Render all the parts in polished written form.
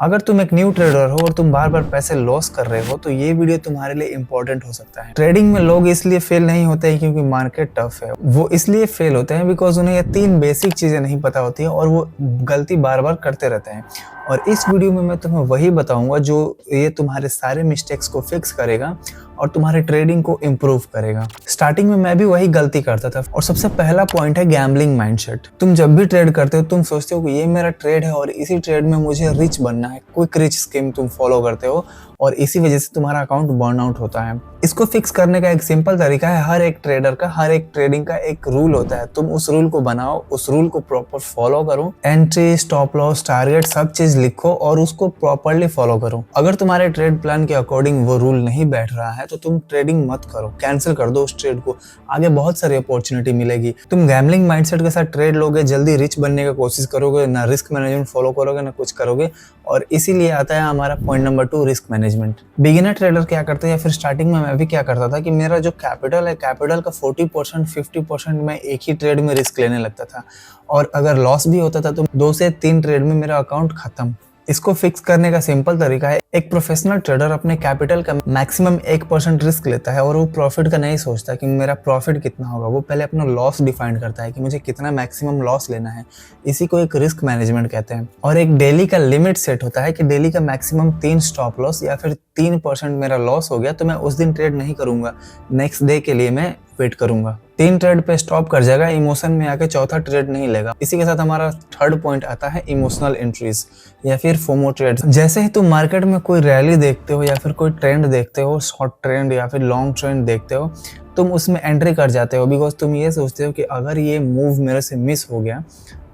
अगर तुम एक न्यू ट्रेडर हो और तुम बार बार पैसे लॉस कर रहे हो तो ये वीडियो तुम्हारे लिए इंपॉर्टेंट हो सकता है। ट्रेडिंग में लोग इसलिए फेल नहीं होते हैं क्योंकि मार्केट टफ है, वो इसलिए फेल होते हैं बिकॉज उन्हें ये 3 बेसिक चीजें नहीं पता होती है और वो गलती बार बार करते रहते हैं। और इस वीडियो में मैं तुम्हें वही बताऊंगा जो ये तुम्हारे सारे मिस्टेक्स को फिक्स करेगा और तुम्हारे ट्रेडिंग को इम्प्रूव करेगा। स्टार्टिंग में मैं भी वही गलती करता था और सबसे पहला पॉइंट है गैम्बलिंग माइंडसेट। तुम जब भी ट्रेड करते हो तुम सोचते हो कि ये मेरा ट्रेड है और इसी ट्रेड में मुझे रिच बनना है। क्विक रिच स्कीम तुम फॉलो करते हो और इसी वजह से तुम्हारा अकाउंट बर्न आउट होता है। इसको फिक्स करने का एक सिंपल तरीका है, हर एक ट्रेडर का, हर एक ट्रेडिंग का एक रूल होता है। तुम उस रूल को बनाओ, उस रूल को प्रॉपर फॉलो करो, एंट्री, स्टॉप लॉस, टारगेट सब चीज लिखो और उसको प्रॉपरली फॉलो करो। अगर तुम्हारे ट्रेड प्लान के अकॉर्डिंग वो रूल नहीं बैठ रहा है तो तुम ट्रेडिंग मत करो, कैंसिल कर दो उस ट्रेड को। आगे बहुत सारी अपॉर्चुनिटी मिलेगी। तुम गैम्बलिंग माइंडसेट के साथ ट्रेड लोगे, जल्दी रिच बनने की कोशिश करोगे, ना रिस्क मैनेजमेंट फॉलो करोगे ना कुछ करोगे। और इसीलिए आता है हमारा point number 2, risk management. Beginner trader क्या करते हैं या फिर स्टार्टिंग में मैं भी क्या करता था कि मेरा जो कैपिटल है, कैपिटल का 40% 50% मैं एक ही ट्रेड में रिस्क लेने लगता था और अगर लॉस भी होता था तो 2 से 3 ट्रेड में मेरा अकाउंट खत्म। इसको फिक्स करने का सिंपल तरीका है, एक प्रोफेशनल ट्रेडर अपने कैपिटल का मैक्सिमम 1% रिस्क लेता है और वो प्रॉफिट का नहीं सोचता कि मेरा प्रॉफिट कितना होगा। वो पहले अपना लॉस डिफाइन करता है कि मुझे कितना मैक्सिमम लॉस लेना है। इसी को एक रिस्क मैनेजमेंट कहते हैं। और एक डेली का लिमिट सेट होता है कि डेली का मैक्सिमम 3 स्टॉप लॉस या फिर 3% मेरा लॉस हो गया तो मैं उस दिन ट्रेड नहीं करूंगा, नेक्स्ट डे के लिए मैं वेट करूंगा। 3 ट्रेड पे स्टॉप कर जाएगा, इमोशन में आके चौथा ट्रेड नहीं लेगा। इसी के साथ हमारा थर्ड पॉइंट आता है इमोशनल एंट्रीज या फिर फोमो ट्रेड। जैसे ही तुम मार्केट में कोई रैली देखते हो या फिर कोई ट्रेंड देखते हो, शॉर्ट ट्रेंड या फिर लॉन्ग ट्रेंड देखते हो, तुम उसमें एंट्री कर जाते हो बिकॉज तुम ये सोचते हो कि अगर ये मूव मेरे से मिस हो गया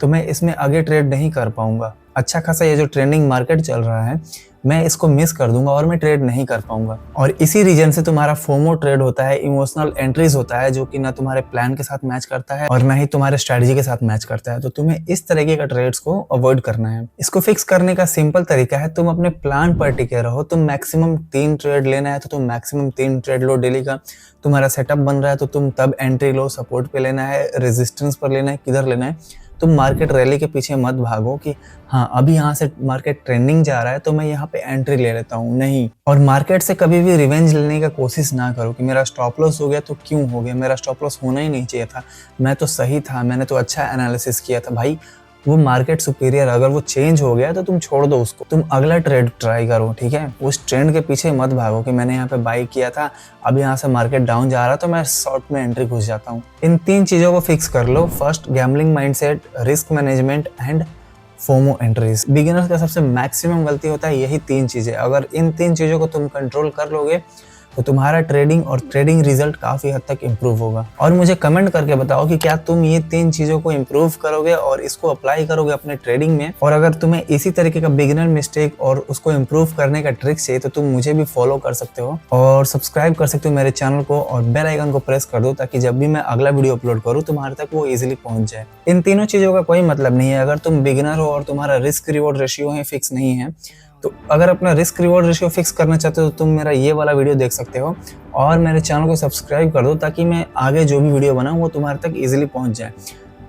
तो मैं इसमें आगे ट्रेड नहीं कर पाऊंगा। अच्छा खासा ये जो ट्रेंडिंग मार्केट चल रहा है मैं इसको मिस कर दूंगा और मैं ट्रेड नहीं कर पाऊंगा। और इसी रीजन से तुम्हारा फोमो ट्रेड होता है, इमोशनल एंट्रीज होता है, जो कि ना तुम्हारे प्लान के साथ मैच करता है और ना ही तुम्हारे स्ट्रेटजी के साथ मैच करता है। तो तुम्हें इस तरीके का ट्रेड्स को अवॉइड करना है। इसको फिक्स करने का सिंपल तरीका है, तुम अपने प्लान पर टिके रहो। तुम मैक्सिमम 3 ट्रेड लेना है तो तुम मैक्सिमम 3 ट्रेड लो डेली का। तुम्हारा सेटअप बन रहा है तो तुम तब एंट्री लो, सपोर्ट पे लेना है, रेजिस्टेंस पर लेना है, किधर लेना है। तुम मार्केट रैली के पीछे मत भागो कि हाँ अभी यहाँ से मार्केट ट्रेंडिंग जा रहा है तो मैं यहाँ पे एंट्री ले लेता हूँ, नहीं। और मार्केट से कभी भी रिवेंज लेने का कोशिश ना करो कि मेरा स्टॉप लॉस हो गया तो क्यों हो गया, मेरा स्टॉप लॉस होना ही नहीं चाहिए था, मैं तो सही था, मैंने तो अच्छा एनालिसिस किया था। भाई वो मार्केट सुपीरियर, अगर वो चेंज हो गया तो तुम छोड़ दो उसको, तुम अगला ट्रेड ट्राई करो, ठीक है। उस ट्रेंड के पीछे मत भागो कि मैंने यहाँ पे बाई किया था, अब यहाँ से मार्केट डाउन जा रहा तो मैं शॉर्ट में एंट्री घुस जाता हूँ। इन 3 चीजों को फिक्स कर लो, first gambling mindset, risk management and FOMO entries. Beginners का सबसे मैक्सिमम गलती होता है यही 3 चीजें। अगर इन 3 चीजों को तुम कंट्रोल कर लोगे तो तुम्हारा ट्रेडिंग और ट्रेडिंग रिजल्ट काफी हद तक इम्प्रूव होगा। और मुझे कमेंट करके बताओ कि क्या तुम ये 3 चीजों को इम्प्रूव करोगे और इसको अप्लाई करोगे अपने ट्रेडिंग में। और अगर तुम्हें इसी तरीके का बिगिनर मिस्टेक और उसको इम्प्रूव करने का ट्रिक चाहिए तो तुम मुझे भी फॉलो कर सकते हो और सब्सक्राइब कर सकते हो मेरे चैनल को और बेल आइकन को प्रेस कर दो ताकि जब भी मैं अगला वीडियो अपलोड करूँ तुम्हारे तक वो इजिली पहुंच जाए। इन तीनों चीजों का कोई मतलब नहीं है। अगर तुम बिगिनर हो और तुम्हारा रिस्क रिवॉर्ड रेशियो है फिक्स नहीं है तो अगर अपना रिस्क रिवॉर्ड रेशियो फिक्स करना चाहते हो तो तुम मेरा ये वाला वीडियो देख सकते हो और मेरे चैनल को सब्सक्राइब कर दो ताकि मैं आगे जो भी वीडियो बनाऊं वो तुम्हारे तक इजीली पहुंच जाए।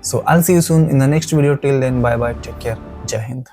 So I will see you soon in the next video. Till then bye bye, take care, जय हिंद।